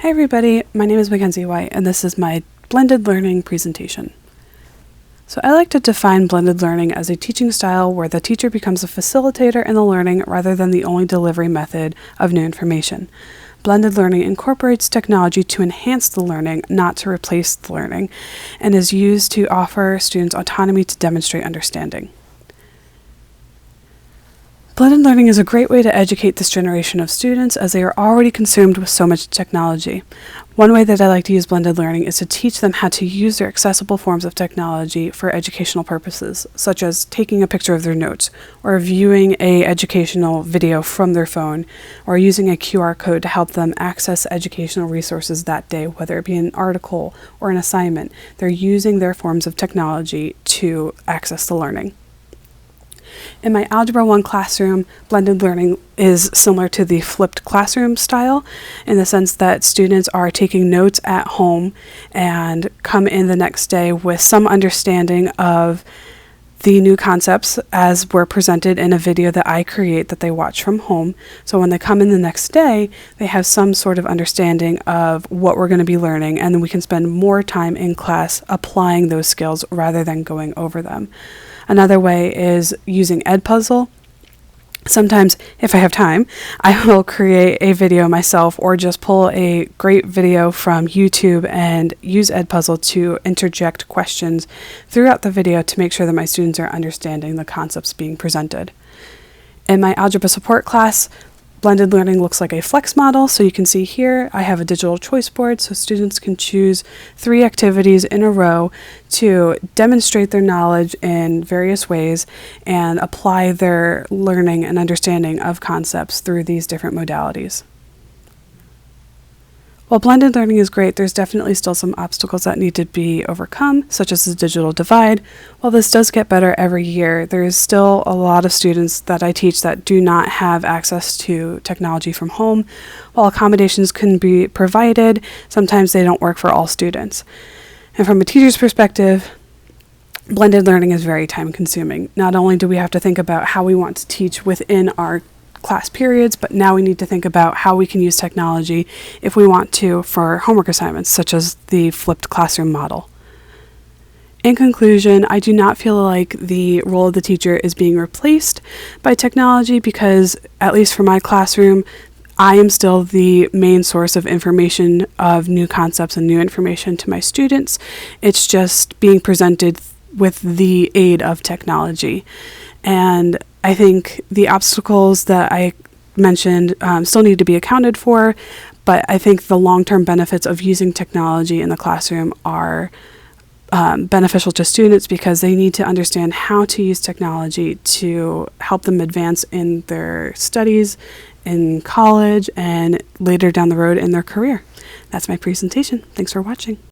Hi everybody, my name is Mackenzie White and this is my blended learning presentation. So I like to define blended learning as a teaching style where the teacher becomes a facilitator in the learning rather than the only delivery method of new information. Blended learning incorporates technology to enhance the learning, not to replace the learning, and is used to offer students autonomy to demonstrate understanding. Blended learning is a great way to educate this generation of students as they are already consumed with so much technology. One way that I like to use blended learning is to teach them how to use their accessible forms of technology for educational purposes, such as taking a picture of their notes, or viewing an educational video from their phone, or using a QR code to help them access educational resources that day, whether it be an article or an assignment. They're using their forms of technology to access the learning. In my Algebra 1 classroom, blended learning is similar to the flipped classroom style in the sense that students are taking notes at home and come in the next day with some understanding of the new concepts as were presented in a video that I create that they watch from home. So when they come in the next day, they have some sort of understanding of what we're going to be learning, and then we can spend more time in class applying those skills rather than going over them. Another way is using Edpuzzle. Sometimes, if I have time, I will create a video myself or just pull a great video from YouTube and use Edpuzzle to interject questions throughout the video to make sure that my students are understanding the concepts being presented. In my algebra support class, blended learning looks like a flex model. So you can see here, I have a digital choice board so students can choose 3 activities in a row to demonstrate their knowledge in various ways and apply their learning and understanding of concepts through these different modalities. While blended learning is great, there's definitely still some obstacles that need to be overcome, such as the digital divide. While this does get better every year, there is still a lot of students that I teach that do not have access to technology from home. While accommodations can be provided, sometimes they don't work for all students. And from a teacher's perspective, blended learning is very time consuming. Not only do we have to think about how we want to teach within our class periods, but now we need to think about how we can use technology if we want to for homework assignments, such as the flipped classroom model. In conclusion, I do not feel like the role of the teacher is being replaced by technology because, at least for my classroom, I am still the main source of information of new concepts and new information to my students. It's just being presented with the aid of technology. And I think the obstacles that I mentioned still need to be accounted for, but I think the long-term benefits of using technology in the classroom are beneficial to students because they need to understand how to use technology to help them advance in their studies, in college, and later down the road in their career. That's my presentation. Thanks for watching.